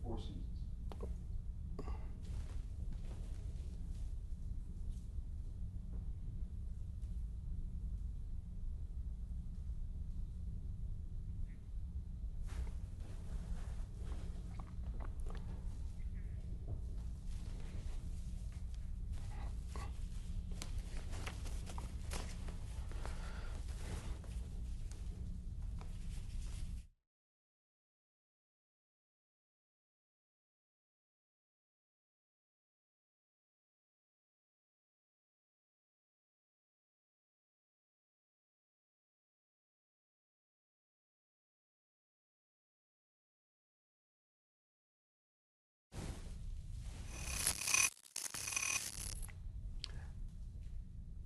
Four Seasons.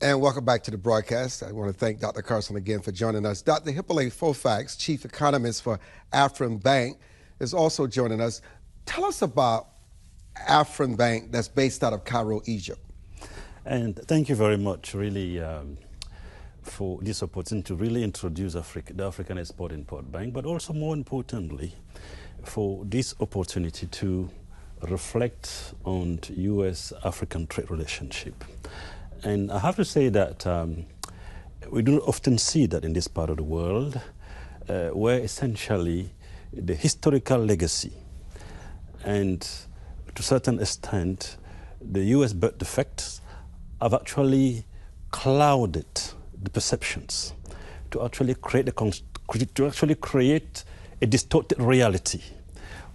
And welcome back to the broadcast. I want to thank Dr. Carson again for joining us. Dr. Hippolyte Fofack, Chief Economist for Afrin Bank, is also joining us. Tell us about Afrin Bank that's based out of Cairo, Egypt. And thank you very much, really, for this opportunity to really introduce the African Export-Import Bank, but also more importantly, for this opportunity to reflect on the U.S.-African trade relationship. And I have to say that we do often see that in this part of the world, where essentially the historical legacy and to a certain extent the U.S. birth defects have actually clouded the perceptions to actually create a distorted reality,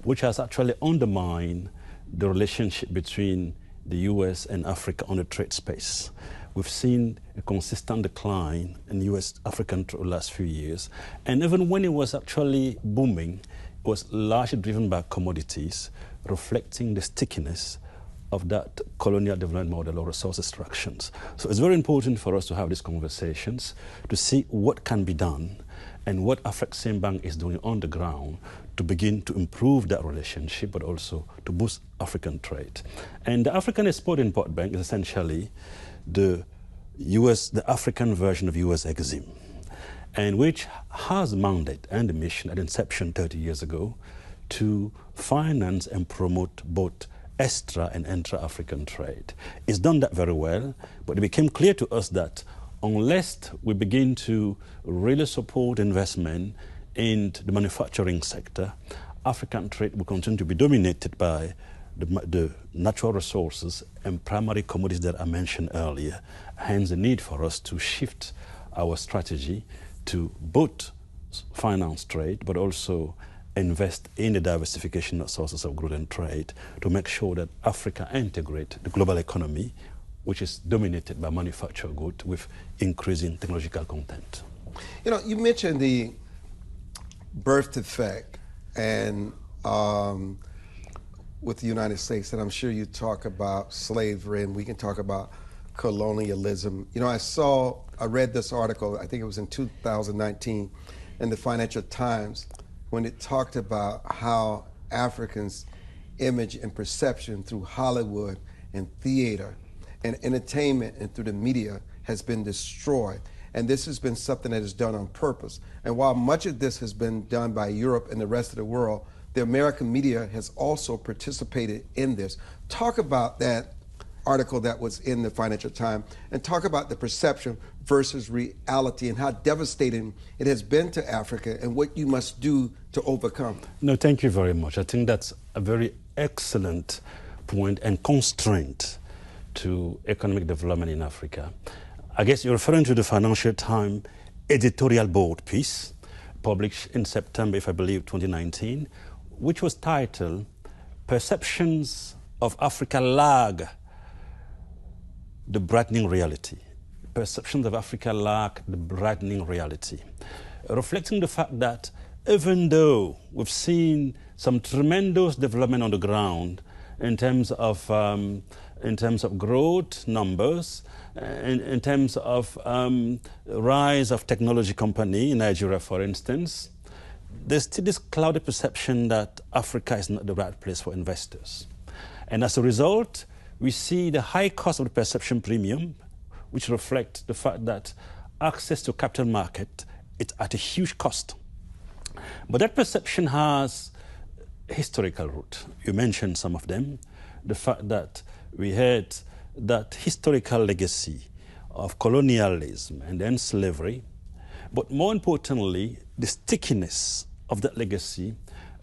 which has actually undermined the relationship between the U.S. and Africa on the trade space. We've seen a consistent decline in U.S.-African trade the last few years. And even when it was actually booming, it was largely driven by commodities, reflecting the stickiness of that colonial development model or resource extractions. So it's very important for us to have these conversations to see what can be done and what Afreximbank is doing on the ground to begin to improve that relationship, but also to boost African trade. And the African Export-Import Bank is essentially the African version of US Exim, and which has mandate and a mission at inception 30 years ago to finance and promote both extra and intra-African trade. It's done that very well, but it became clear to us that unless we begin to really support investment in the manufacturing sector, African trade will continue to be dominated by the natural resources and primary commodities that I mentioned earlier. Hence the need for us to shift our strategy to both finance trade, but also invest in the diversification of sources of growth and trade to make sure that Africa integrate the global economy, which is dominated by manufactured goods with increasing technological content. You know, you mentioned the birth defect and with the United States, and I'm sure you talk about slavery, and we can talk about colonialism. You know, I read this article, I think it was in 2019, in the Financial Times, when it talked about how Africans' image and perception through Hollywood and theater and entertainment and through the media has been destroyed. And this has been something that is done on purpose. And while much of this has been done by Europe and the rest of the world, the American media has also participated in this. Talk about that article that was in the Financial Times and talk about the perception versus reality and how devastating it has been to Africa and what you must do to overcome. No, thank you very much. I think that's a very excellent point and constraint to economic development in Africa. I guess you're referring to the Financial Times editorial board piece published in September, if I believe, 2019, which was titled, "Perceptions of Africa Lag the Brightening Reality." Perceptions of Africa lag the brightening reality. Reflecting the fact that even though we've seen some tremendous development on the ground in terms of growth numbers, in terms of rise of technology company in Nigeria, for instance, there's still this clouded perception that Africa is not the right place for investors. And as a result, we see the high cost of the perception premium, which reflects the fact that access to capital market is at a huge cost. But that perception has historical root. You mentioned some of them. The fact that we had that historical legacy of colonialism and then slavery, but more importantly, the stickiness of that legacy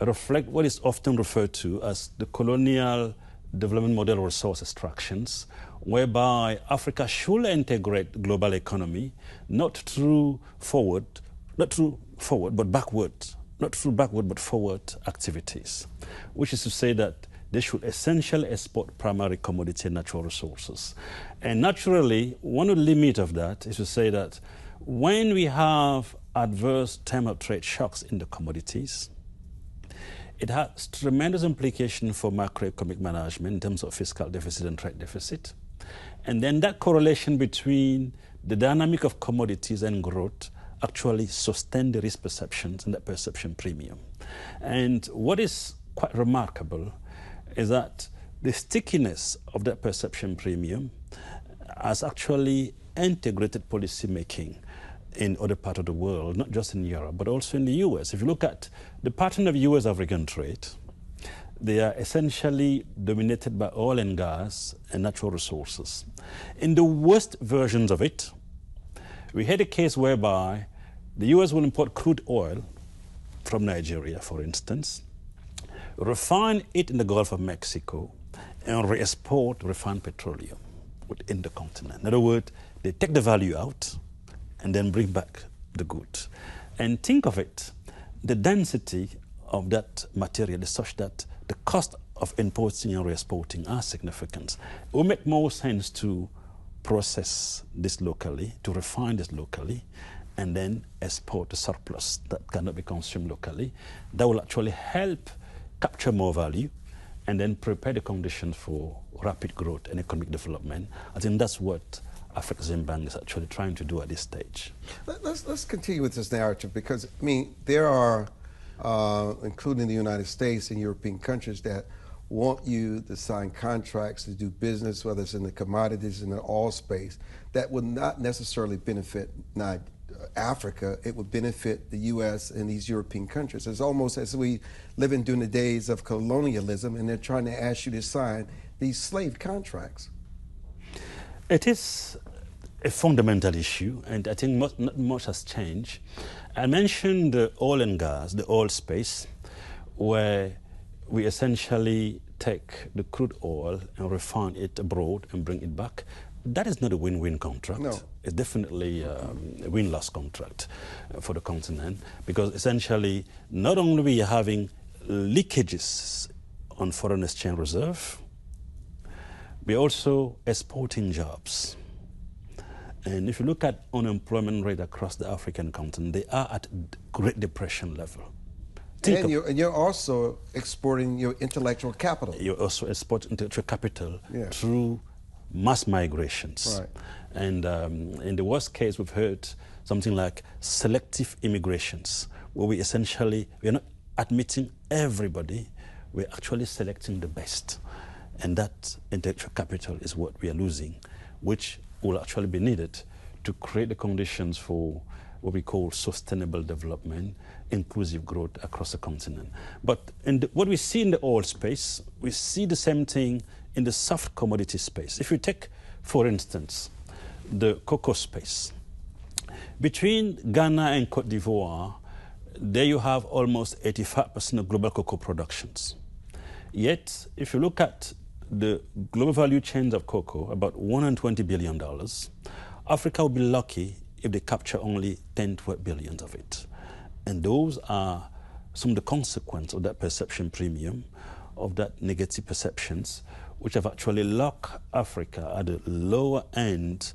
reflect what is often referred to as the colonial development model resource extractions, whereby Africa should integrate global economy not through forward, but backward, not through backward but forward activities, which is to say that they should essentially export primary commodity and natural resources. And naturally, one of the limits of that is to say that when we have adverse term of trade shocks in the commodities, it has tremendous implications for macroeconomic management in terms of fiscal deficit and trade deficit. And then that correlation between the dynamic of commodities and growth actually sustain the risk perceptions and that perception premium. And what is quite remarkable is that the stickiness of that perception premium has actually integrated policy making in other parts of the world, not just in Europe, but also in the US. If you look at the pattern of US-African trade, they are essentially dominated by oil and gas and natural resources. In the worst versions of it, we had a case whereby the US will import crude oil from Nigeria, for instance, refine it in the Gulf of Mexico, and re-export refined petroleum within the continent. In other words, they take the value out and then bring back the good. And think of it, the density of that material is such that the cost of importing and re-exporting are significant. It will make more sense to process this locally, to refine this locally, and then export the surplus that cannot be consumed locally. That will actually help capture more value and then prepare the conditions for rapid growth and economic development. I think that's what Afreximbank is actually trying to do at this stage. Let's continue with this narrative, because, I mean, there are, including the United States and European countries, that want you to sign contracts to do business, whether it's in the commodities and the oil space, that would not necessarily benefit Africa. It would benefit the U.S. and these European countries. It's almost as we live in during the days of colonialism, and they're trying to ask you to sign these slave contracts. It is a fundamental issue, and I think not much has changed. I mentioned the oil and gas, the oil space, where we essentially take the crude oil and refine it abroad and bring it back. That is not a win-win contract. No. It's definitely a win-loss contract for the continent, because essentially not only are we having leakages on foreign exchange reserve, we're also exporting jobs. And if you look at unemployment rate across the African continent, they are at Great Depression level. And you're also exporting your intellectual capital. You also export intellectual capital through mass migrations. Right. And in the worst case, we've heard something like selective immigrations, where we are not admitting everybody, we're actually selecting the best. And that intellectual capital is what we are losing, which will actually be needed to create the conditions for what we call sustainable development, inclusive growth across the continent. But what we see in the oil space, we see the same thing in the soft commodity space. If you take, for instance, the cocoa space, between Ghana and Cote d'Ivoire, there you have almost 85% of global cocoa productions. Yet, if you look at the global value chains of cocoa, about $120 billion, Africa will be lucky if they capture only 10, 12 billion of it. And those are some of the consequences of that perception premium, of that negative perceptions, which have actually locked Africa at the lower end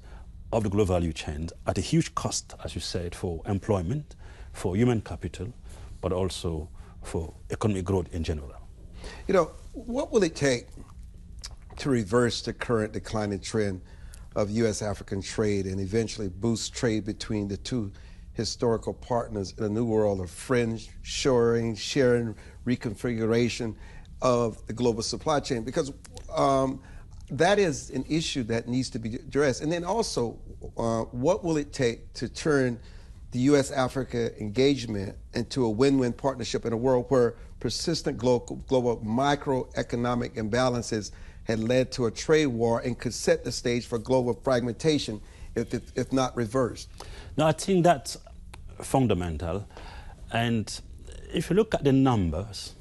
of the global value chain at a huge cost, as you said, for employment, for human capital, but also for economic growth in general. You know, what will it take to reverse the current declining trend of U.S.-African trade and eventually boost trade between the two historical partners in a new world of friend-shoring, sharing, reconfiguration of the global supply chain? Because that is an issue that needs to be addressed. And then also, what will it take to turn the U.S.-Africa engagement into a win-win partnership in a world where persistent global microeconomic imbalances had led to a trade war and could set the stage for global fragmentation if not reversed? Now, I think that's fundamental. And if you look at the numbers,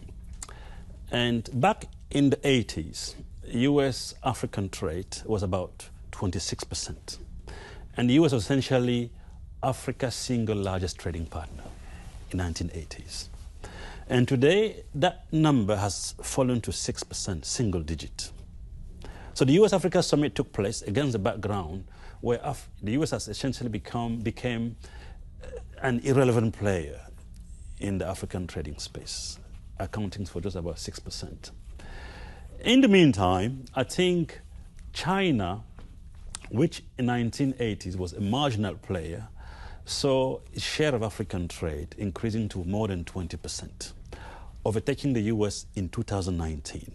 and back in the 80s, U.S.-African trade was about 26%. And the U.S. was essentially Africa's single largest trading partner in the 1980s. And today, that number has fallen to 6%, single digit. So the U.S.-Africa summit took place against the background where the U.S. has essentially became an irrelevant player in the African trading space, accounting for just about 6%. In the meantime, I think China, which in the 1980s was a marginal player, saw its share of African trade increasing to more than 20%, overtaking the U.S. in 2019.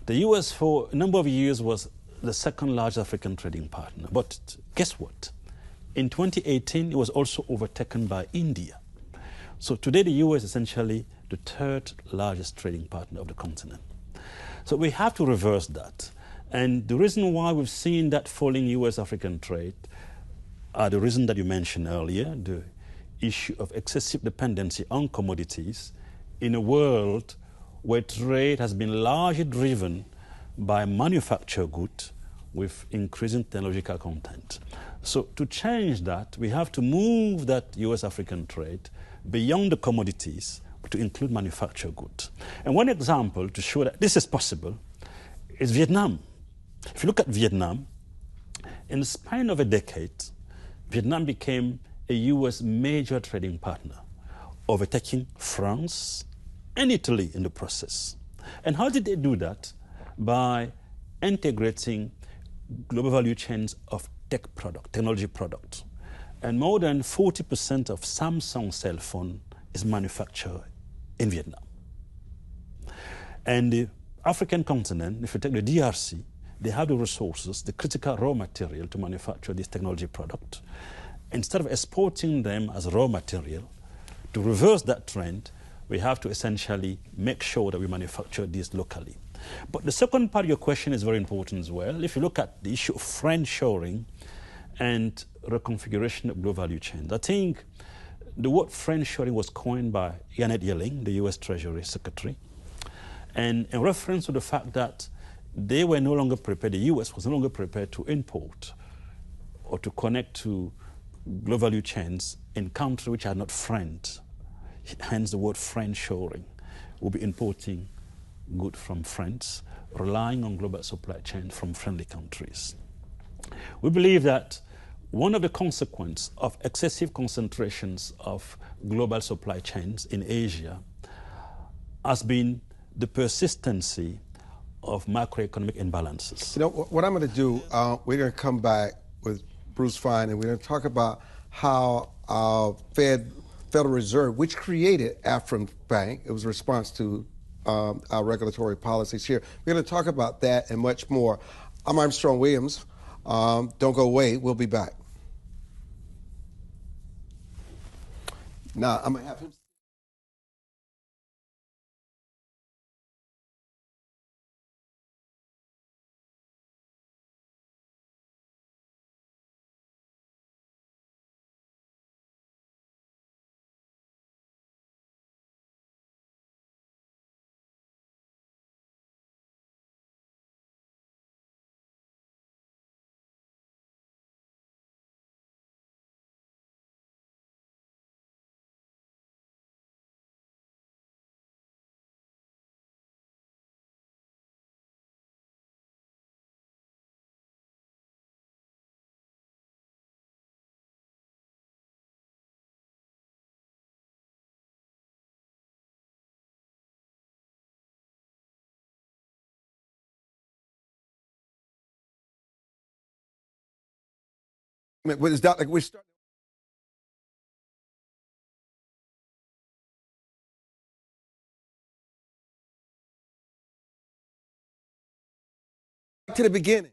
The U.S. for a number of years was the second largest African trading partner. But guess what? In 2018, it was also overtaken by India. So today, the U.S. is essentially the third largest trading partner of the continent. So we have to reverse that. And the reason why we've seen that falling U.S.-African trade are the reason that you mentioned earlier, the issue of excessive dependency on commodities in a world where trade has been largely driven by manufactured goods with increasing technological content. So to change that, we have to move that U.S.-African trade beyond the commodities to include manufactured goods. And one example to show that this is possible is Vietnam. If you look at Vietnam, in the span of a decade, Vietnam became a U.S. major trading partner, overtaking France and Italy in the process. And how did they do that? By integrating global value chains of technology products. And more than 40% of Samsung cell phone is manufactured in Vietnam. And the African continent, if you take the DRC, they have the resources, the critical raw material to manufacture this technology product. Instead of exporting them as raw material, to reverse that trend, we have to essentially make sure that we manufacture this locally. But the second part of your question is very important as well. If you look at the issue of friendshoring and reconfiguration of global value chains, I think the word friendshoring was coined by Janet Yellen, the U.S. Treasury Secretary, and in reference to the fact that they were no longer prepared, the U.S. was no longer prepared to import or to connect to global value chains in countries which are not friends. Hence the word friendshoring. We'll be importing goods from friends, relying on global supply chains from friendly countries. We believe that one of the consequences of excessive concentrations of global supply chains in Asia has been the persistency of macroeconomic imbalances. You know, what I'm going to do, we're going to come back with Bruce Fein, and we're going to talk about how our Federal Reserve, which created Afrin Bank, it was a response to our regulatory policies here. We're going to talk about that and much more. I'm Armstrong Williams. Don't go away. We'll be back. Now, I'm going to have him. What is that like? We're starting to the beginning.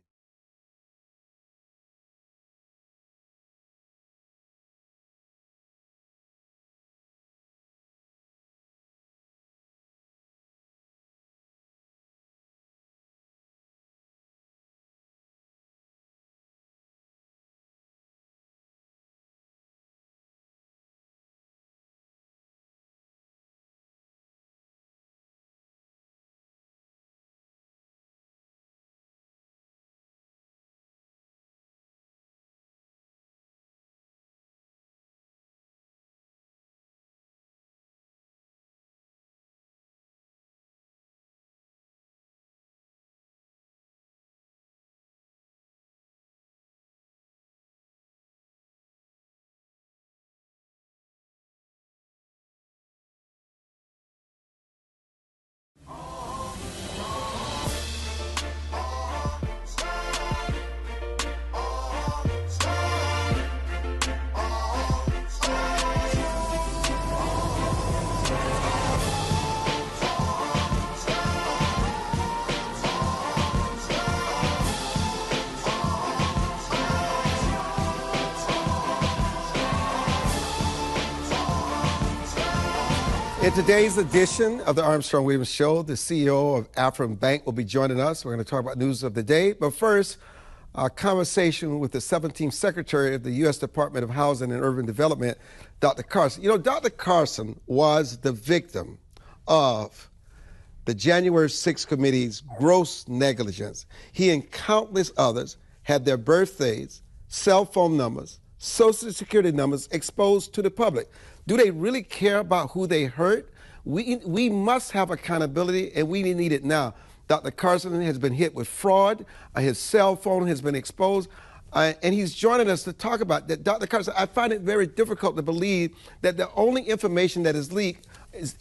In today's edition of the Armstrong Williams Show, the CEO of Afrin Bank will be joining us. We're going to talk about news of the day. But first, a conversation with the 17th Secretary of the U.S. Department of Housing and Urban Development, Dr. Carson. You know, Dr. Carson was the victim of the January 6th committee's gross negligence. He and countless others had their birthdays, cell phone numbers, social security numbers exposed to the public. Do they really care about who they hurt? We must have accountability, and we need it now. Dr. Carson has been hit with fraud. His cell phone has been exposed. And he's joining us to talk about that. Dr. Carson, I find it very difficult to believe that the only information that is leaked is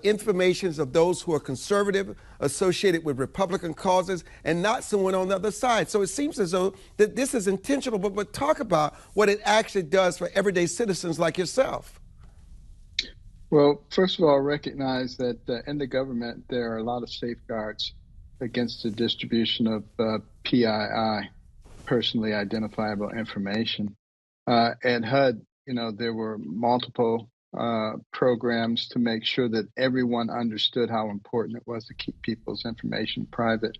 information of those who are conservative, associated with Republican causes, and not someone on the other side. So it seems as though that this is intentional, but talk about what it actually does for everyday citizens like yourself. Well, first of all, recognize that in the government, there are a lot of safeguards against the distribution of PII, personally identifiable information. At HUD, there were multiple programs to make sure that everyone understood how important it was to keep people's information private.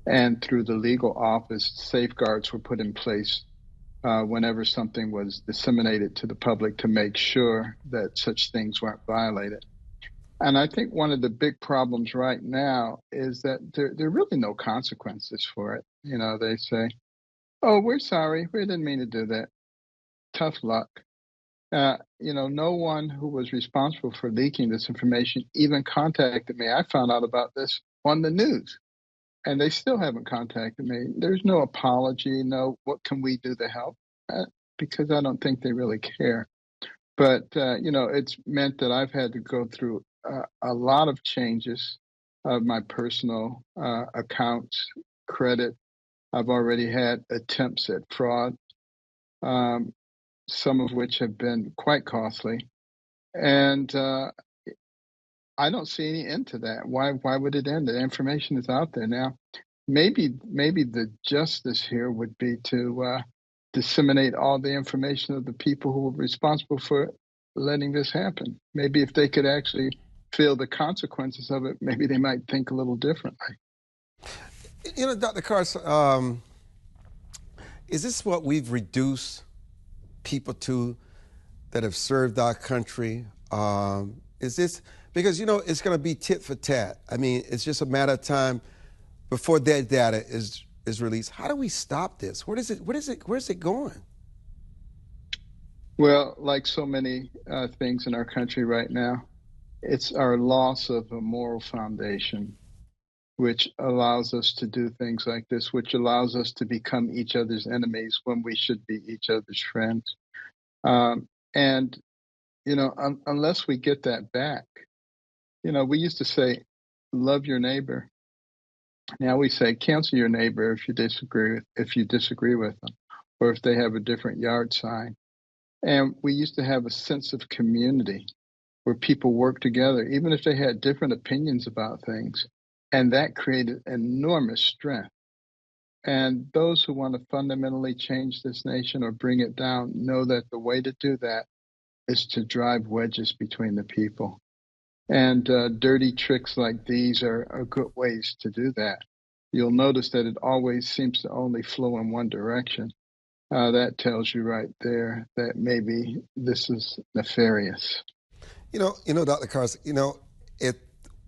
And through the legal office, safeguards were put in place whenever something was disseminated to the public to make sure that such things weren't violated. And I think one of the big problems right now is that there are really no consequences for it. They say, oh, we're sorry, we didn't mean to do that. Tough luck. No one who was responsible for leaking this information even contacted me. I found out about this on the news, and they still haven't contacted me. There's no apology, no what can we do to help, because I don't think they really care. But, it's meant that I've had to go through a lot of changes of my personal accounts, credit. I've already had attempts at fraud, some of which have been quite costly. And I don't see any end to that. Why would it end? The information is out there now. Maybe the justice here would be to disseminate all the information of the people who were responsible for letting this happen. Maybe if they could actually feel the consequences of it, maybe they might think a little differently. Dr. Carson, is this what we've reduced people to that have served our country? Is this because it's going to be tit for tat? I mean, it's just a matter of time before that data is released. How do we stop this? Where's it going? Well, like so many things in our country right now, it's our loss of a moral foundation, which allows us to do things like this, which allows us to become each other's enemies when we should be each other's friends. Unless we get that back, we used to say, love your neighbor. Now we say, cancel your neighbor if you disagree with them, or if they have a different yard sign. And we used to have a sense of community where people worked together, even if they had different opinions about things. And that created enormous strength. And those who want to fundamentally change this nation or bring it down know that the way to do that is to drive wedges between the people. And dirty tricks like these are good ways to do that. You'll notice that it always seems to only flow in one direction. That tells you right there that maybe this is nefarious. Dr. Carson,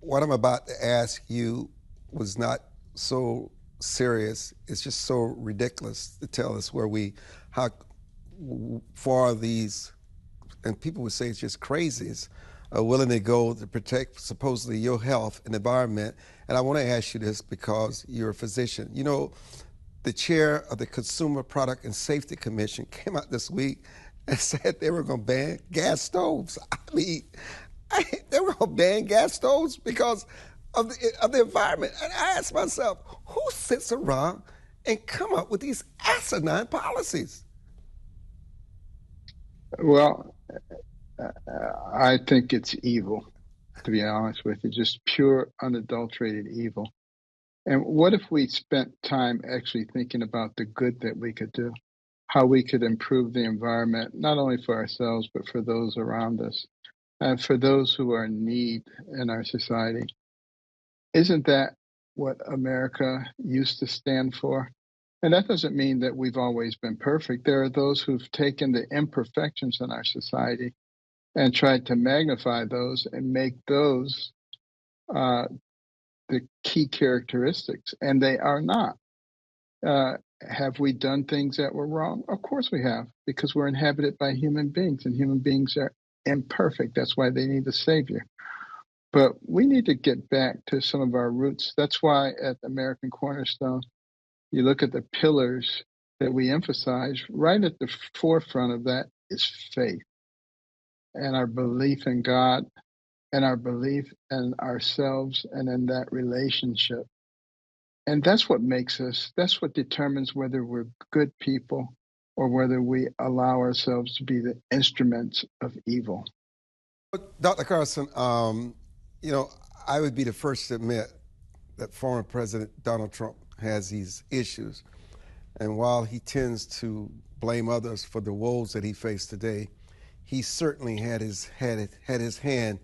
what I'm about to ask you was not so serious. It's just so ridiculous to tell us how far these, and people would say it's just crazies, are willing to go to protect supposedly your health and environment. And I want to ask you this because you're a physician. The chair of the Consumer Product and Safety Commission came out this week and said they were going to ban gas stoves. I mean, they were going to ban gas stoves because of the environment. And I asked myself, who sits around and come up with these asinine policies? Well, I think it's evil, to be honest with you, just pure, unadulterated evil. And what if we spent time actually thinking about the good that we could do, how we could improve the environment, not only for ourselves, but for those around us? for those who are in need in our society. Isn't that what America used to stand for? And that doesn't mean that we've always been perfect. There are those who've taken the imperfections in our society and tried to magnify those and make those the key characteristics, and they are not. Have we done things that were wrong? Of course we have, because we're inhabited by human beings, and human beings are imperfect. That's why they need a savior. But we need to get back to some of our roots. That's why at American Cornerstone, you look at the pillars that we emphasize, right at the forefront of that is faith and our belief in God and our belief in ourselves and in that relationship. And that's what makes us, that's what determines whether we're good people or whether we allow ourselves to be the instruments of evil. Dr. Carson, you know, I would be the first to admit that former President Donald Trump has these issues. And while he tends to blame others for the woes that he faced today, he certainly had his hand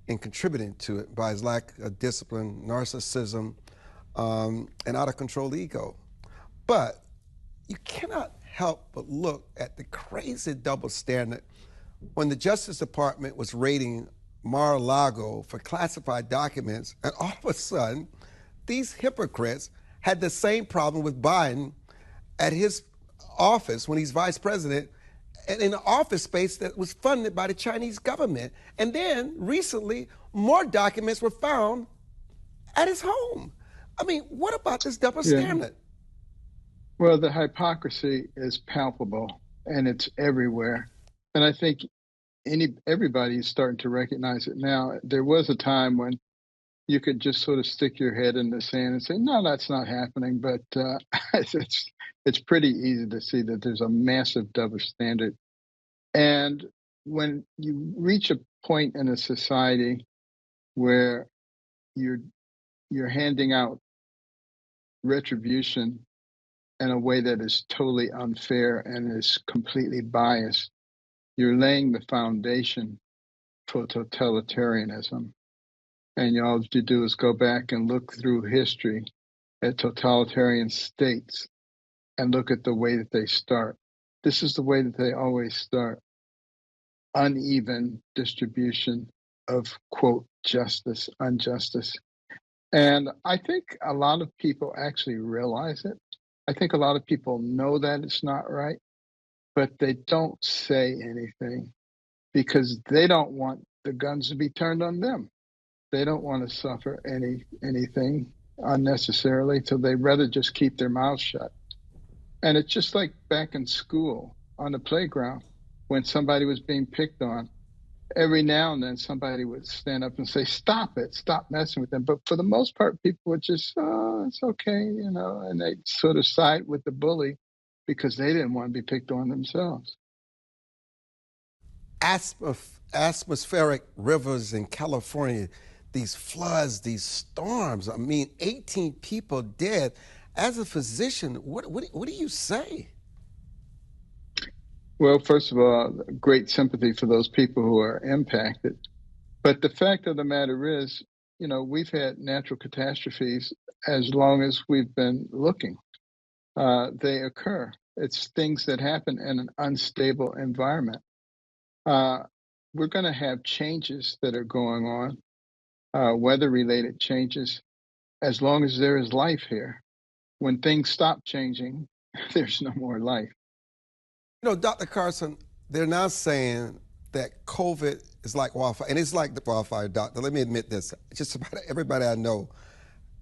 in contributing to it by his lack of discipline, narcissism, and out of control ego. But you cannot help but look at the crazy double standard when the Justice Department was raiding Mar-a-Lago for classified documents, and all of a sudden, these hypocrites had the same problem with Biden at his office when he's vice president, and in an office space that was funded by the Chinese government. And then recently, more documents were found at his home. I mean, what about this double standard? Well, the hypocrisy is palpable and it's everywhere. And I think everybody is starting to recognize it now. There was a time when you could just sort of stick your head in the sand and say, no, that's not happening. But it's pretty easy to see that there's a massive double standard. And when you reach a point in a society where you're handing out retribution in a way that is totally unfair and is completely biased, you're laying the foundation for totalitarianism. And all you do is go back and look through history at totalitarian states and look at the way that they start. This is the way that they always start. Uneven distribution of, quote, justice, injustice. And I think a lot of people actually realize it. I think a lot of people know that it's not right, but they don't say anything because they don't want the guns to be turned on them. They don't want to suffer anything unnecessarily, so they'd rather just keep their mouths shut. And it's just like back in school on the playground when somebody was being picked on. Every now and then somebody would stand up and say, stop it, stop messing with them. But for the most part, people would just, oh, it's okay, you know, and they'd sort of side with the bully because they didn't want to be picked on themselves. Atmospheric rivers in California, these floods, these storms, I mean, 18 people dead. As a physician, what do you say? Well, first of all, great sympathy for those people who are impacted. But the fact of the matter is, you know, we've had natural catastrophes as long as we've been looking. They occur. It's things that happen in an unstable environment. We're going to have changes that are going on, weather-related changes, as long as there is life here. When things stop changing, there's no more life. You know, Dr. Carson, they're now saying that COVID is like wildfire, and it's like the wildfire, doctor. Let me admit this. Just about everybody I know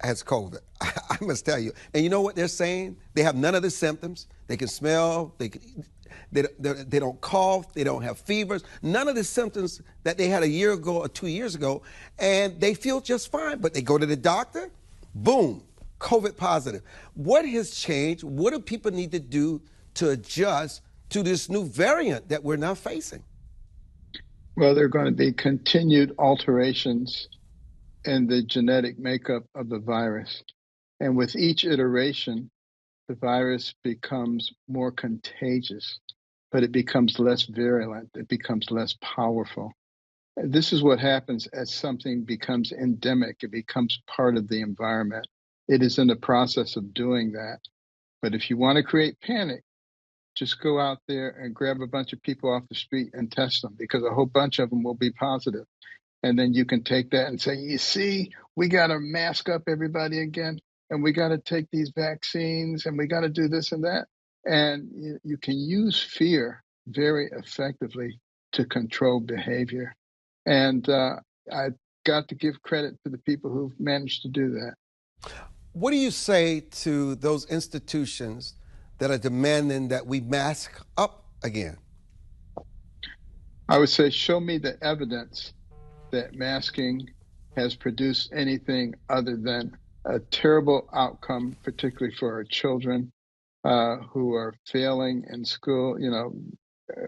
has COVID. I must tell you. And you know what they're saying? They have none of the symptoms. They can smell. They don't cough. They don't have fevers. None of the symptoms that they had a year ago or 2 years ago, and they feel just fine. But they go to the doctor, boom, COVID positive. What has changed? What do people need to do to adjust to this new variant that we're now facing? Well, there are going to be continued alterations in the genetic makeup of the virus. And with each iteration, the virus becomes more contagious, but it becomes less virulent. It becomes less powerful. This is what happens as something becomes endemic. It becomes part of the environment. It is in the process of doing that. But if you want to create panic, just go out there and grab a bunch of people off the street and test them, because a whole bunch of them will be positive. And then you can take that and say, you see, we got to mask up everybody again, and we got to take these vaccines, and we got to do this and that. And you can use fear very effectively to control behavior. And I've got to give credit to the people who've managed to do that. What do you say to those institutions that are demanding that we mask up again? I would say, show me the evidence that masking has produced anything other than a terrible outcome, particularly for our children who are failing in school. You know,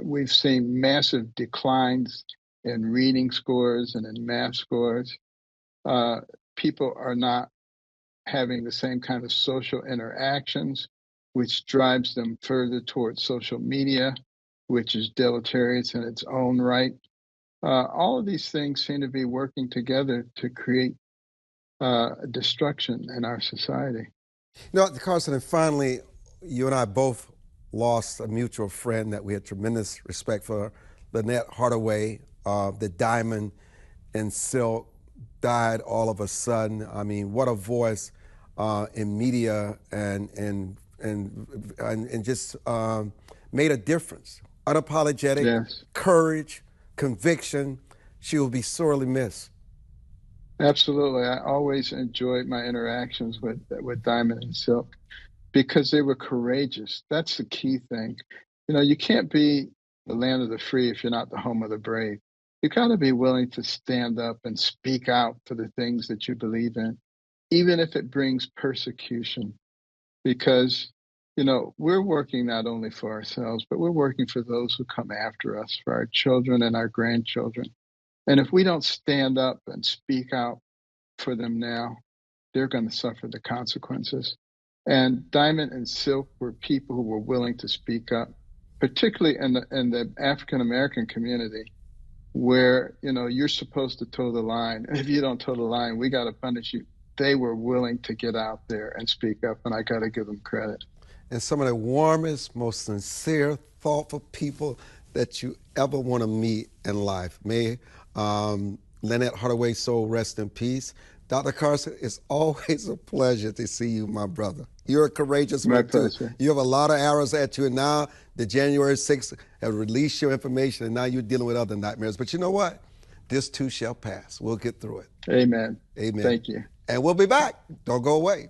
we've seen massive declines in reading scores and in math scores. People are not having the same kind of social interactions, which drives them further towards social media, which is deleterious in its own right. All of these things seem to be working together to create destruction in our society. You know, Carson, and finally, you and I both lost a mutual friend that we had tremendous respect for, Lynette Hardaway, the Diamond and Silk, died all of a sudden. I mean, what a voice in media, and just made a difference. Unapologetic, Yes. Courage, conviction. She will be sorely missed. Absolutely. I always enjoyed my interactions with Diamond and Silk because they were courageous. That's the key thing. You know, you can't be the land of the free if you're not the home of the brave. You got to be willing to stand up and speak out for the things that you believe in, even if it brings persecution. Because, you know, we're working not only for ourselves, but we're working for those who come after us, for our children and our grandchildren. And if we don't stand up and speak out for them now, they're going to suffer the consequences. And Diamond and Silk were people who were willing to speak up, particularly in the African American community, where, you know, you're supposed to toe the line. And if you don't toe the line, we got to punish you. They were willing to get out there and speak up, and I got to give them credit. And some of the warmest, most sincere, thoughtful people that you ever want to meet in life. May Lynette Hardaway's soul rest in peace. Dr. Carson, it's always a pleasure to see you, my brother. You're a courageous man, too. You have a lot of arrows at you, and now the January 6th have released your information, and now you're dealing with other nightmares. But you know what? This too shall pass. We'll get through it. Amen. Amen. Thank you. And we'll be back. Don't go away.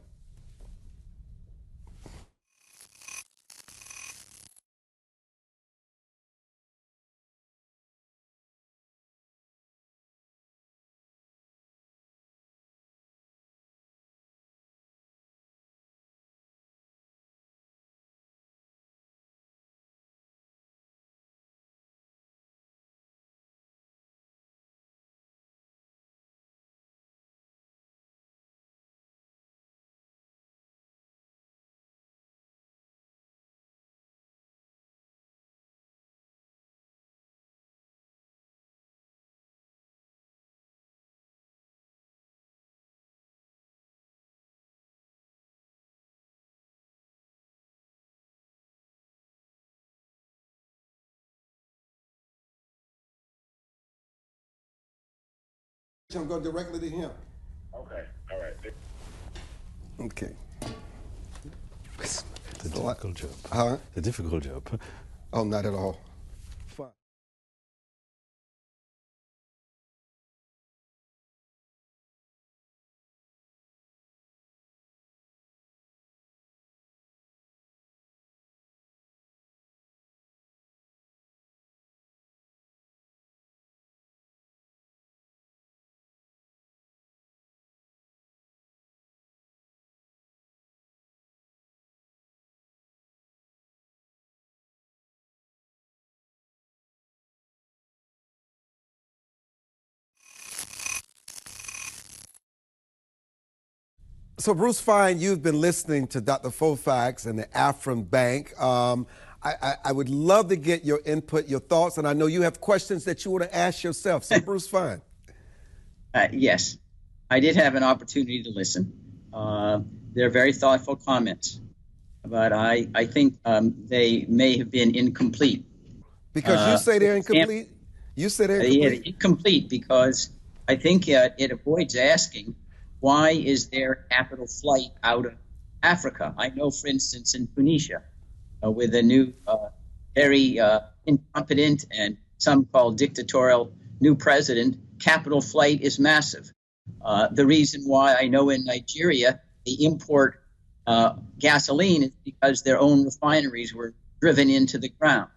I'm going directly to him. Okay, all right. Okay. It's a difficult job. Huh? It's a difficult job. Oh, not at all. Fine. So, Bruce Fein, you've been listening to Dr. Fofack and the Afrin Bank. I would love to get your input, your thoughts, and I know you have questions that you want to ask yourself. So, Bruce Fein. Yes, I did have an opportunity to listen. They're very thoughtful comments, but I think they may have been incomplete. Because you say they're incomplete? You say they're incomplete? Incomplete because I think it avoids asking, why is there capital flight out of Africa? I know, for instance, in Tunisia, with a new, very incompetent and some call dictatorial new president, capital flight is massive. The reason why I know in Nigeria they import gasoline is because their own refineries were driven into the ground.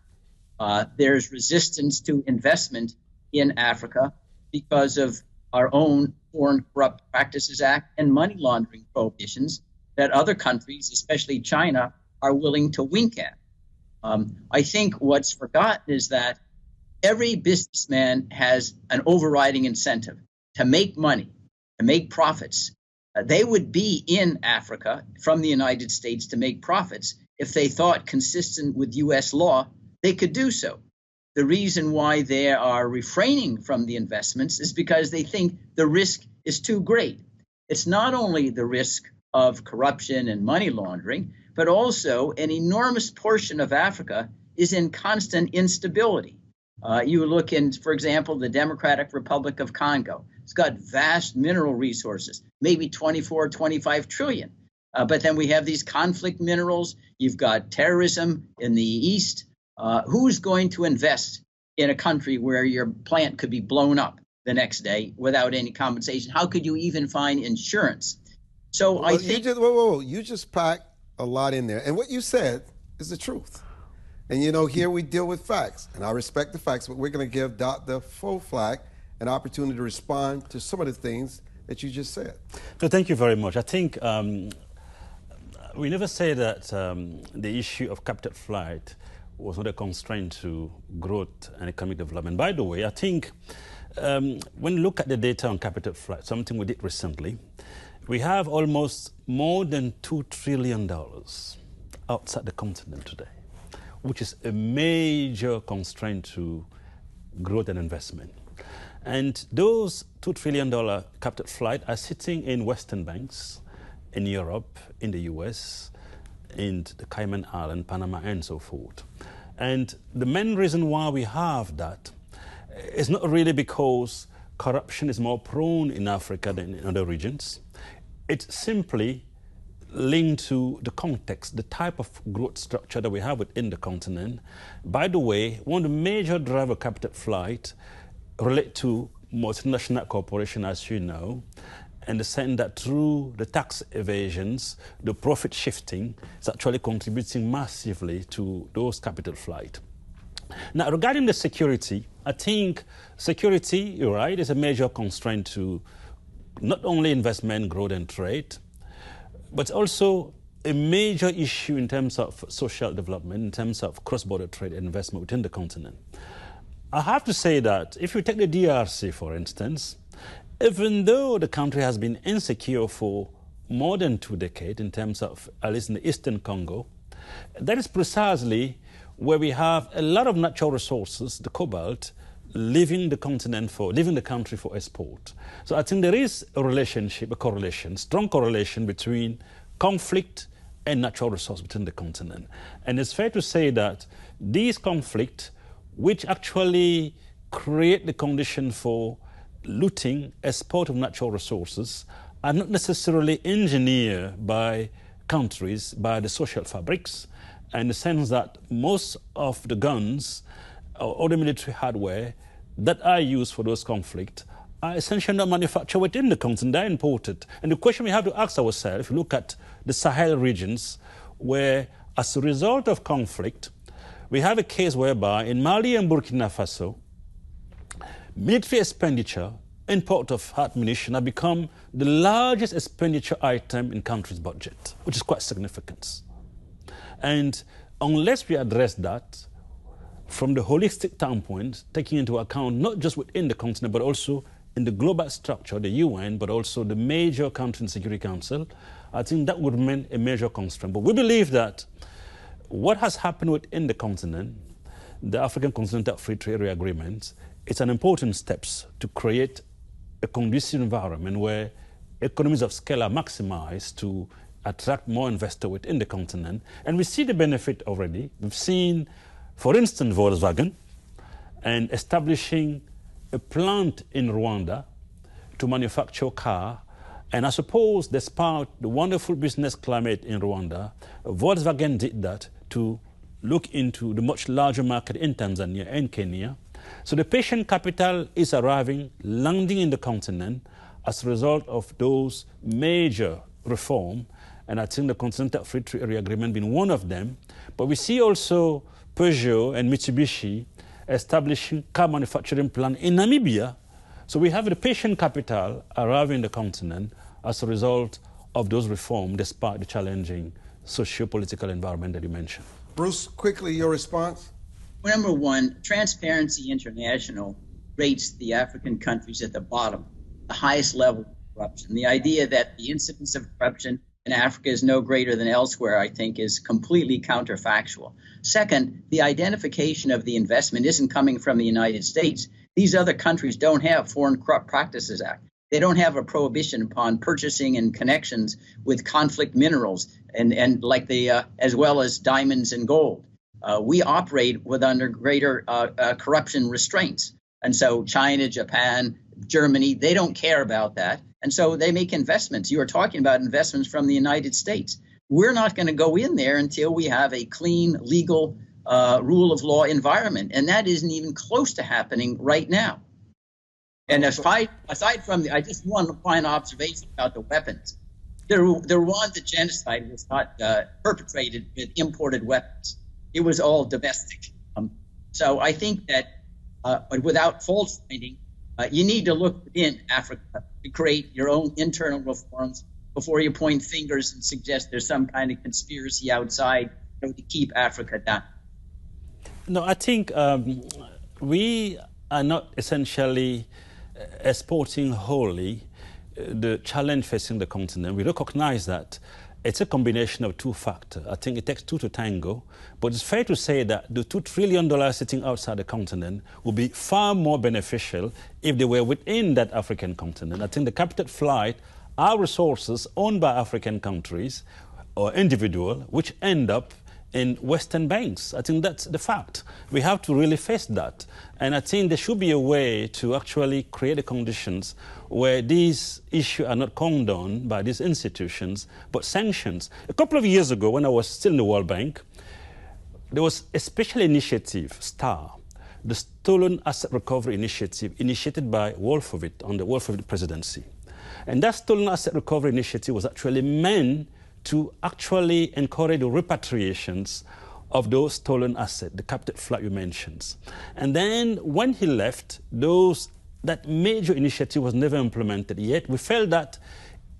There's resistance to investment in Africa because of our own Foreign Corrupt Practices Act and money laundering prohibitions that other countries, especially China, are willing to wink at. I think what's forgotten is that every businessman has an overriding incentive to make money, to make profits. They would be in Africa from the United States to make profits if they thought, consistent with U.S. law, they could do so. The reason why they are refraining from the investments is because they think the risk is too great. It's not only the risk of corruption and money laundering, but also an enormous portion of Africa is in constant instability. You look in, for example, the Democratic Republic of Congo. It's got vast mineral resources, maybe 24, 25 trillion. But then we have these conflict minerals. You've got terrorism in the east. Who's going to invest in a country where your plant could be blown up the next day without any compensation? How could you even find insurance? So well, I think you just packed a lot in there. And what you said is the truth. And, you know, here we deal with facts. And I respect the facts, but we're going to give Dr. Fofack an opportunity to respond to some of the things that you just said. So thank you very much. I think we never say that the issue of capital flight was not a constraint to growth and economic development. By the way, I think when you look at the data on capital flight, something we did recently, we have almost more than $2 trillion outside the continent today, which is a major constraint to growth and investment. And those $2 trillion capital flight are sitting in Western banks, in Europe, in the US, in the Cayman Islands, Panama, and so forth. And the main reason why we have that is not really because corruption is more prone in Africa than in other regions. It's simply linked to the context, the type of growth structure that we have within the continent. By the way, one of the major driver of capital flight relate to multinational corporations, as you know, and the sense that through the tax evasions, the profit shifting is actually contributing massively to those capital flight. Now, regarding the security, I think security, you're right, is a major constraint to not only investment, growth, and trade, but also a major issue in terms of social development, in terms of cross-border trade and investment within the continent. I have to say that if you take the DRC, for instance, even though the country has been insecure for more than 2 decades in terms of, at least in the Eastern Congo, that is precisely where we have a lot of natural resources, the cobalt, leaving the country for export. So I think there is a relationship, a correlation, strong correlation between conflict and natural resource within the continent. And it's fair to say that these conflicts, which actually create the condition for looting, export of natural resources, are not necessarily engineered by countries, by the social fabrics, in the sense that most of the guns or the military hardware that are used for those conflicts are essentially not manufactured within the continent, they're imported. And the question we have to ask ourselves, if you look at the Sahel regions, where as a result of conflict, we have a case whereby in Mali and Burkina Faso, military expenditure, import of ammunition have become the largest expenditure item in country's budget, which is quite significant. And unless we address that from the holistic standpoint, taking into account not just within the continent, but also in the global structure, the UN, but also the major country in Security Council, I think that would remain a major constraint. But we believe that what has happened within the continent, the African Continental Free Trade Area Agreement, it's an important step to create a conducive environment where economies of scale are maximized to attract more investors within the continent. And we see the benefit already. We've seen, for instance, Volkswagen and establishing a plant in Rwanda to manufacture car. And I suppose despite the wonderful business climate in Rwanda, Volkswagen did that to look into the much larger market in Tanzania and Kenya. So the patient capital is arriving, landing in the continent as a result of those major reforms. And I think the Continental Free Trade Area Agreement being one of them. But we see also Peugeot and Mitsubishi establishing car manufacturing plant in Namibia. So we have the patient capital arriving in the continent as a result of those reforms, despite the challenging socio-political environment that you mentioned. Bruce, quickly, your response? Well, number one, Transparency International rates the African countries at the bottom, the highest level of corruption. The idea that the incidence of corruption in Africa is no greater than elsewhere, I think, is completely counterfactual. Second, the identification of the investment isn't coming from the United States. These other countries don't have Foreign Corrupt Practices Act. They don't have a prohibition upon purchasing and connections with conflict minerals and like the as well as diamonds and gold. We operate with under greater corruption restraints. And so China, Japan, Germany, they don't care about that. And so they make investments. You are talking about investments from the United States. We're not going to go in there until we have a clean, legal, rule of law environment. And that isn't even close to happening right now. And aside from I just want to find observation about the weapons. The Rwanda genocide was not perpetrated with imported weapons. It was all domestic. So I think that but without fault finding, you need to look within Africa to create your own internal reforms before you point fingers and suggest there's some kind of conspiracy outside to keep Africa down. No, I think we are not essentially exporting wholly the challenge facing the continent. We recognize that it's a combination of two factors. I think it takes two to tango, but it's fair to say that the $2 trillion sitting outside the continent would be far more beneficial if they were within that African continent. I think the capital flight are resources owned by African countries or individuals which end up in Western banks. I think that's the fact. We have to really face that. And I think there should be a way to actually create the conditions where these issues are not condoned by these institutions, but sanctions. A couple of years ago, when I was still in the World Bank, there was a special initiative, STAR, the Stolen Asset Recovery Initiative, initiated by Wolfowitz on the Wolfowitz presidency. And that Stolen Asset Recovery Initiative was actually meant to actually encourage the repatriations of those stolen assets, the capital flight you mentioned. And then when he left, that major initiative was never implemented yet. We felt that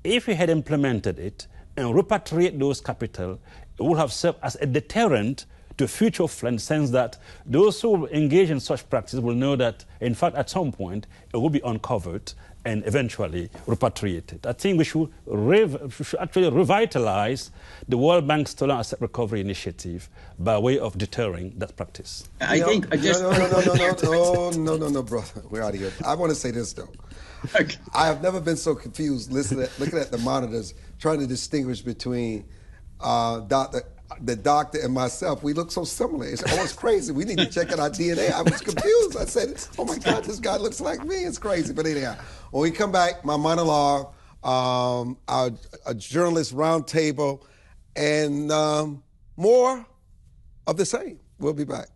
if we had implemented it and repatriate those capital, it would have served as a deterrent to future flow, in the sense that those who engage in such practice will know that, in fact, at some point, it will be uncovered and eventually repatriated. I think we should actually revitalize the World Bank Stolen Asset Recovery Initiative by way of deterring that practice. No, brother. We're out of here. I want to say this, though. Okay. I have never been so confused looking at the monitors, trying to distinguish between the doctor and myself. We look so similar. It's crazy. We need to check out our DNA. I was confused. I said, oh my God, this guy looks like me. It's crazy. But anyhow, when we come back, my monologue, a journalist roundtable, and more of the same. We'll be back.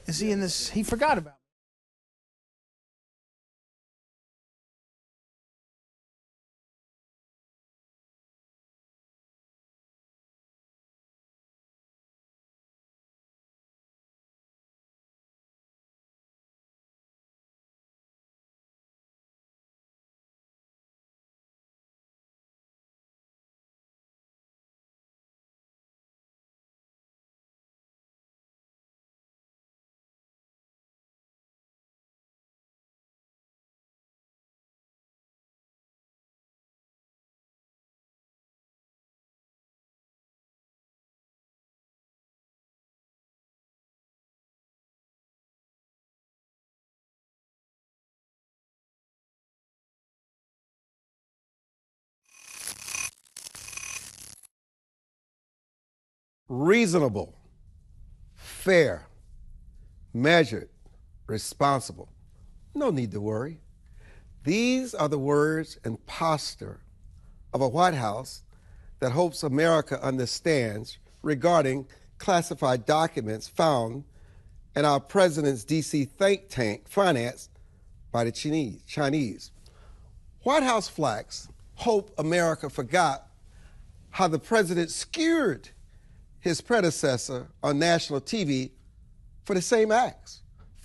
Is he in this? He forgot about me. Reasonable, fair, measured, responsible. No need to worry. These are the words and posture of a White House that hopes America understands regarding classified documents found in our president's D.C. think tank financed by the Chinese. White House flacks hope America forgot how the president skewered his predecessor on national TV for the same acts.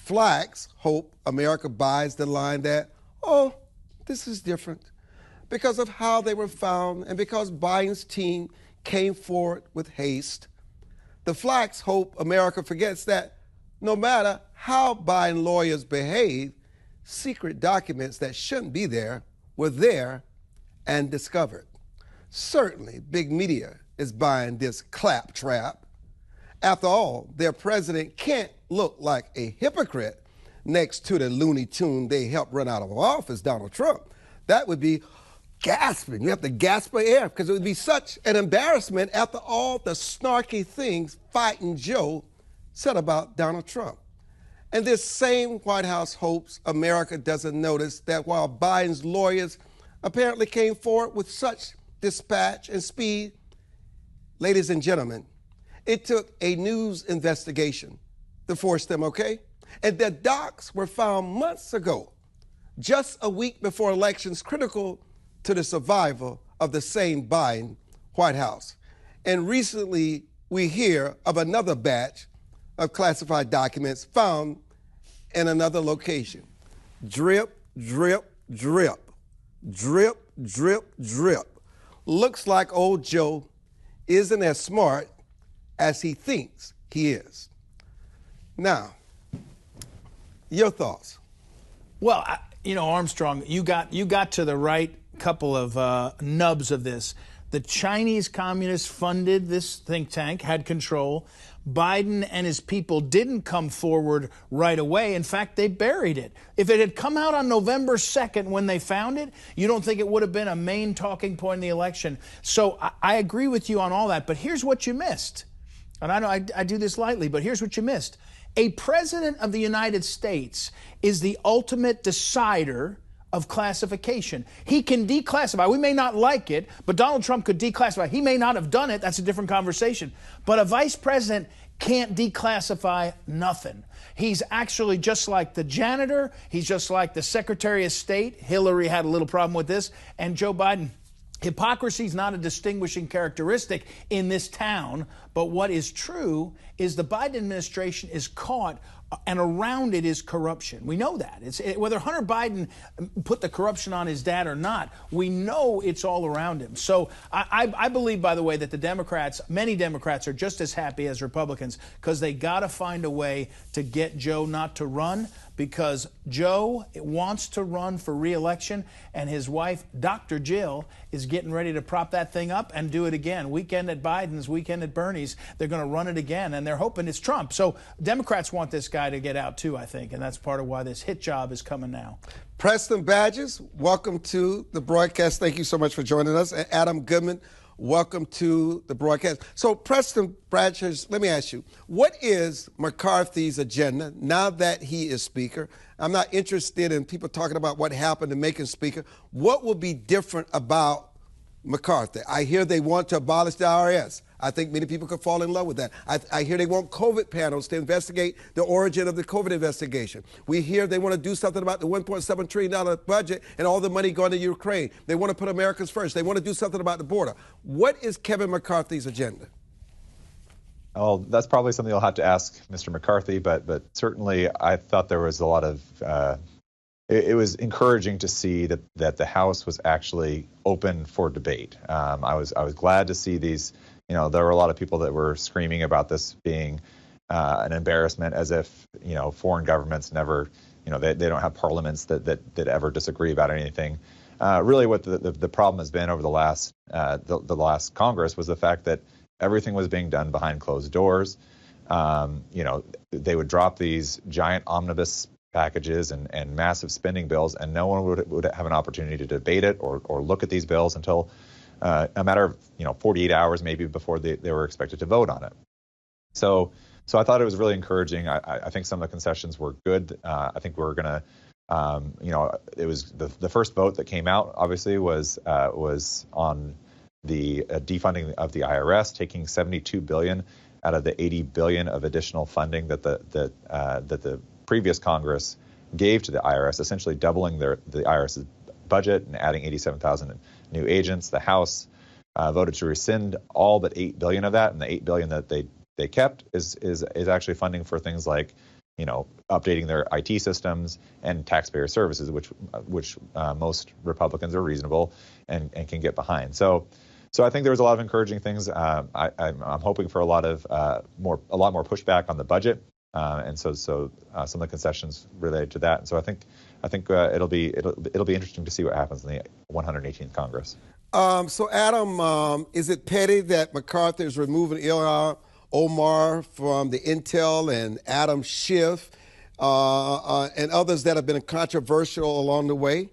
Flacks hope America buys the line that, oh, this is different because of how they were found and because Biden's team came forward with haste. The Flacks hope America forgets that no matter how Biden lawyers behave, secret documents that shouldn't be there were there and discovered. Certainly, big media is buying this claptrap. After all, their president can't look like a hypocrite next to the Looney Tune they helped run out of office, Donald Trump. That would be gasping. You have to gasp for air because it would be such an embarrassment after all the snarky things Fighting Joe said about Donald Trump. And this same White House hopes America doesn't notice that while Biden's lawyers apparently came forward with such dispatch and speed, ladies and gentlemen, it took a news investigation to force them, okay? And their docs were found months ago, just a week before elections critical to the survival of the same Biden White House. And recently, we hear of another batch of classified documents found in another location. Drip, drip, drip, drip, drip, drip. Looks like old Joe isn't as smart as he thinks he is. Now, your thoughts? Well, Armstrong, you got to the right couple of nubs of this. The Chinese communists funded this think tank, had control. Biden and his people didn't come forward right away. In fact, they buried it. If it had come out on November 2nd when they found it, you don't think it would have been a main talking point in the election. So I agree with you on all that, but here's what you missed. And I know I do this lightly, but here's what you missed. A president of the United States is the ultimate decider of classification. He can declassify. We may not like it, but Donald Trump could declassify. He may not have done it. That's a different conversation. But a vice president can't declassify nothing. He's actually just like the janitor. He's just like the Secretary of State. Hillary had a little problem with this. And Joe Biden. Hypocrisy is not a distinguishing characteristic in this town, but what is true is the Biden administration is caught, and around it is corruption. We know that. Whether Hunter Biden put the corruption on his dad or not, we know it's all around him. So I believe, by the way, that the Democrats, many Democrats, are just as happy as Republicans because they got to find a way to get Joe not to run, because Joe wants to run for re-election, and his wife, Dr. Jill, is getting ready to prop that thing up and do it again. Weekend at Biden's, weekend at Bernie's. They're going to run it again, and they're hoping it's Trump. So Democrats want this guy to get out, too, I think, and that's part of why this hit job is coming now. Preston Badges, welcome to the broadcast. Thank you so much for joining us. And Adam Goodman, welcome to the broadcast. So, Preston Brashers, let me ask you, what is McCarthy's agenda now that he is Speaker? I'm not interested in people talking about what happened to make him Speaker. What will be different about McCarthy? I hear they want to abolish the IRS. I think many people could fall in love with that. I hear they want COVID panels to investigate the origin of the COVID investigation. We hear they want to do something about the $1.7 trillion budget and all the money going to Ukraine. They want to put Americans first. They want to do something about the border. What is Kevin McCarthy's agenda? Well, that's probably something you'll have to ask Mr. McCarthy, but certainly I thought there was a lot of it was encouraging to see that the House was actually open for debate. I was glad to see these. There were a lot of people that were screaming about this being an embarrassment, as if foreign governments never, they don't have parliaments that ever disagree about anything. Really, what the problem has been over the last Congress was the fact that everything was being done behind closed doors. They would drop these giant omnibus packages and massive spending bills, and no one would have an opportunity to debate it or look at these bills until a matter of 48 hours maybe before they were expected to vote on it. So I thought it was really encouraging. I think some of the concessions were good. I think we're going to, it was the first vote that came out, obviously, was on the defunding of the IRS, taking $72 billion out of the $80 billion of additional funding that the previous Congress gave to the IRS, essentially doubling the IRS's budget and adding 87,000 new agents. The House voted to rescind all but $8 billion of that, and the $8 billion that they kept is actually funding for things like updating their IT systems and taxpayer services, which most Republicans are reasonable and can get behind. So I think there was a lot of encouraging things. I'm hoping for a lot more pushback on the budget, and so some of the concessions related to that. And so I think it'll be interesting to see what happens in the 118th Congress. So Adam, is it petty that McCarthy is removing Ilhan Omar from the Intel and Adam Schiff and others that have been controversial along the way?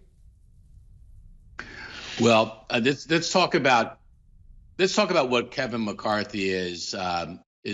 Well, let's talk about what Kevin McCarthy is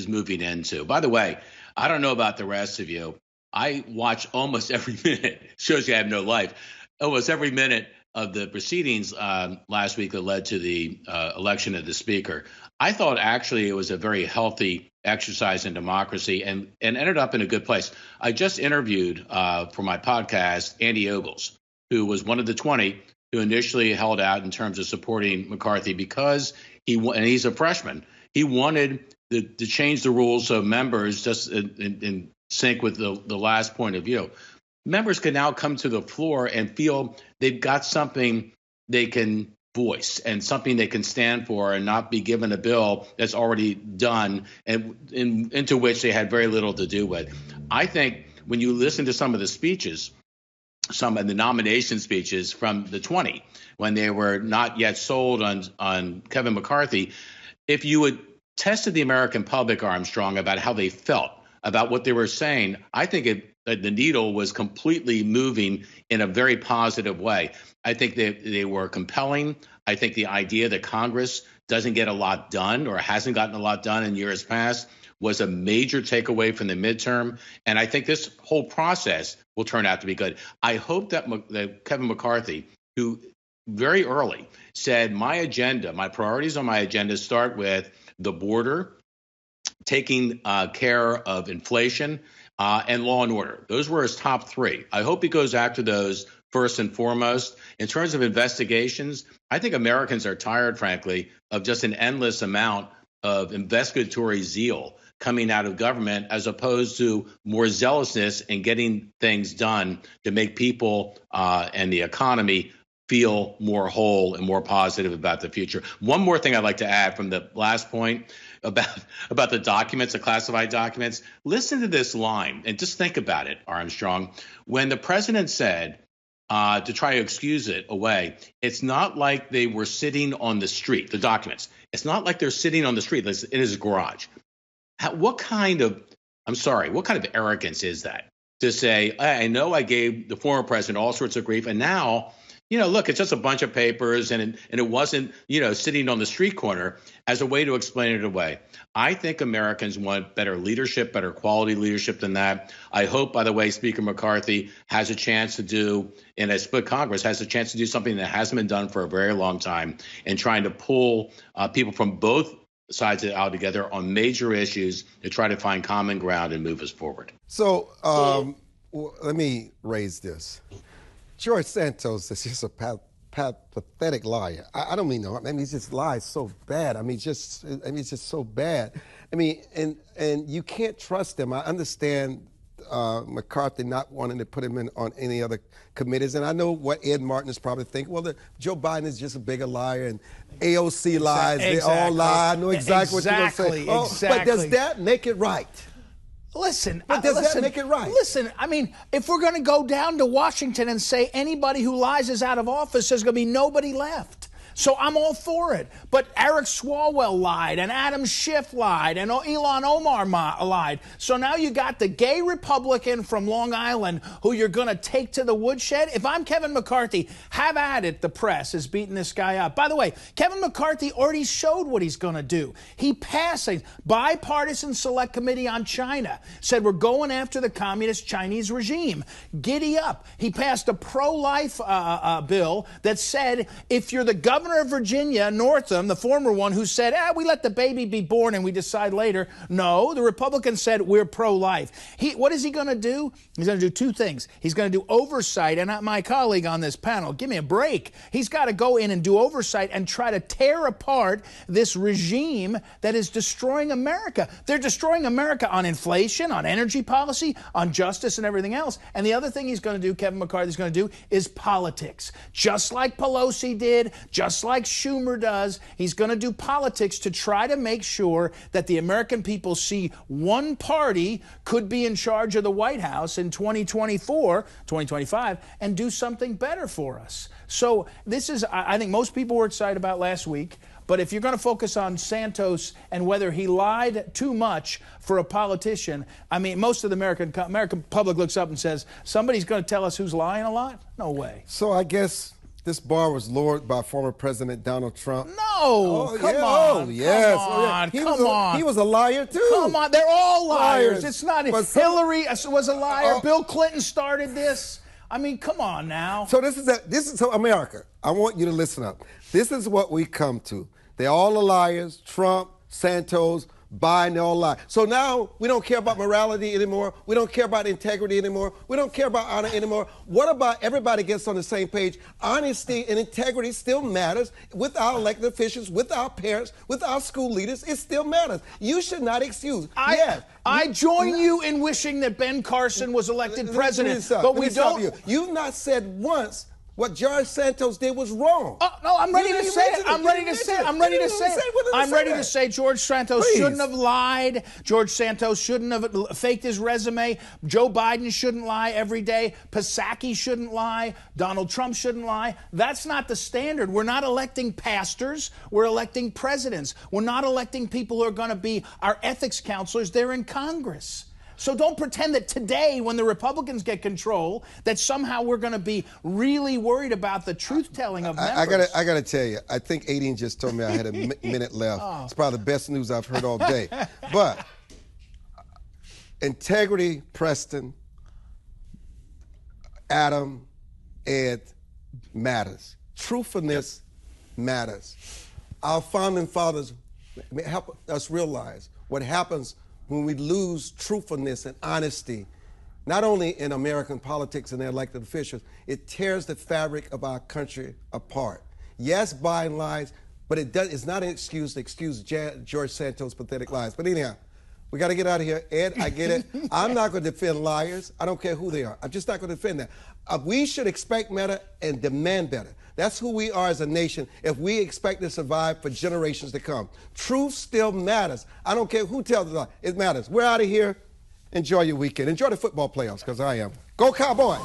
moving into. By the way, I don't know about the rest of you. I watch almost every minute. Shows you I have no life. Almost every minute of the proceedings last week that led to the election of the speaker. I thought actually it was a very healthy exercise in democracy and ended up in a good place. I just interviewed for my podcast Andy Ogles, who was one of the 20 who initially held out in terms of supporting McCarthy because he's a freshman. He wanted to change the rules so members, just in sync with the last point of view, members can now come to the floor and feel they've got something they can voice and something they can stand for and not be given a bill that's already done and into which they had very little to do with. I think when you listen to some of the speeches, some of the nomination speeches from the 20, when they were not yet sold on Kevin McCarthy, if you had tested the American public, Armstrong, about how they felt about what they were saying, I think the needle was completely moving in a very positive way. I think they were compelling. I think the idea that Congress doesn't get a lot done or hasn't gotten a lot done in years past was a major takeaway from the midterm. And I think this whole process will turn out to be good. I hope that Kevin McCarthy, who very early said, my priorities on my agenda start with the border, taking care of inflation, and law and order. Those were his top three. I hope he goes after those first and foremost. In terms of investigations, I think Americans are tired, frankly, of just an endless amount of investigatory zeal coming out of government, as opposed to more zealousness in getting things done to make people and the economy feel more whole and more positive about the future. One more thing I'd like to add from the last point about the documents, the classified documents. Listen to this line and just think about it, Armstrong. When the president said to try to excuse it away, it's not like they were sitting on the street, the documents. It's not like they're sitting on the street in his garage. What kind of arrogance is that? To say, I know I gave the former president all sorts of grief, and now, look, it's just a bunch of papers, and it wasn't, sitting on the street corner, as a way to explain it away. I think Americans want better leadership, better quality leadership than that. I hope, by the way, Speaker McCarthy has a chance to do, in a split Congress, has a chance to do something that hasn't been done for a very long time, and trying to pull people from both sides out together on major issues to try to find common ground and move us forward. So let me raise this. George Santos is just a pathetic liar. I don't mean no. I mean, he just lies so bad. It's just so bad. I mean, and you can't trust him. I understand McCarthy not wanting to put him in on any other committees, and I know what Ed Martin is probably thinking. Well, Joe Biden is just a bigger liar, and AOC lies. Exactly. They all lie. I know exactly what you're going to say. Oh, exactly. But does that make it right? Listen, but does that make it right? Listen, I mean, if we're going to go down to Washington and say anybody who lies is out of office, there's going to be nobody left. So I'm all for it. But Eric Swalwell lied, and Adam Schiff lied, and Ilhan Omar lied. So now you got the gay Republican from Long Island who you're going to take to the woodshed. If I'm Kevin McCarthy, have at it. The press is beating this guy up. By the way, Kevin McCarthy already showed what he's going to do. He passed a bipartisan select committee on China, said we're going after the communist Chinese regime. Giddy up. He passed a pro-life bill that said if you're the governor of Virginia, Northam, the former one, who said, we let the baby be born and we decide later. No, the Republicans said we're pro-life. What is he going to do? He's going to do two things. He's going to do oversight, and my colleague on this panel, give me a break. He's got to go in and do oversight and try to tear apart this regime that is destroying America. They're destroying America on inflation, on energy policy, on justice and everything else. And the other thing he's going to do, Kevin McCarthy's going to do, is politics. Just like Pelosi did, just like Schumer does, he's going to do politics to try to make sure that the American people see one party could be in charge of the White House in 2024, 2025, and do something better for us. So this is, I think most people were excited about last week. But if you're going to focus on Santos and whether he lied too much for a politician, I mean, most of the American public looks up and says, somebody's going to tell us who's lying a lot? No way. So I guess this bar was lowered by former President Donald Trump. No, come on. Oh, yes. Come on. He was a liar, too. Come on. They're all liars. It's not. Hillary was a liar. Bill Clinton started this. I mean, come on now. So this is America. I want you to listen up. This is what we come to. They're all the liars. Trump, Santos, Biden, they all lie. So now we don't care about morality anymore. We don't care about integrity anymore. We don't care about honor anymore. What about everybody gets on the same page? Honesty and integrity still matters with our elected officials, with our parents, with our school leaders. It still matters. You should not excuse. I join you in wishing that Ben Carson was elected president, but we don't. You've not said once what George Santos did was wrong. Oh, no, I'm ready to say it. I'm ready to say it. I'm ready to say it. I'm ready to say George Santos shouldn't have lied. George Santos shouldn't have faked his resume. Joe Biden shouldn't lie every day. Psaki shouldn't lie. Donald Trump shouldn't lie. That's not the standard. We're not electing pastors. We're electing presidents. We're not electing people who are going to be our ethics counselors. They're in Congress. So don't pretend that today, when the Republicans get control, that somehow we're going to be really worried about the truth-telling of members. I got to tell you, I think Aideen just told me I had a minute left. It's probably the best news I've heard all day. But integrity, Preston, Adam, Ed, matters. Truthfulness matters. Our founding fathers help us realize what happens when we lose truthfulness and honesty, not only in American politics and their elected officials, it tears the fabric of our country apart. Yes, Biden lies, but it's not an excuse to excuse George Santos' pathetic lies. But anyhow, we got to get out of here. Ed, I get it. I'm not going to defend liars. I don't care who they are. I'm just not going to defend that. We should expect better and demand better. That's who we are as a nation if we expect to survive for generations to come. Truth still matters. I don't care who tells the lie. It matters. We're out of here. Enjoy your weekend. Enjoy the football playoffs, because I am. Go Cowboys!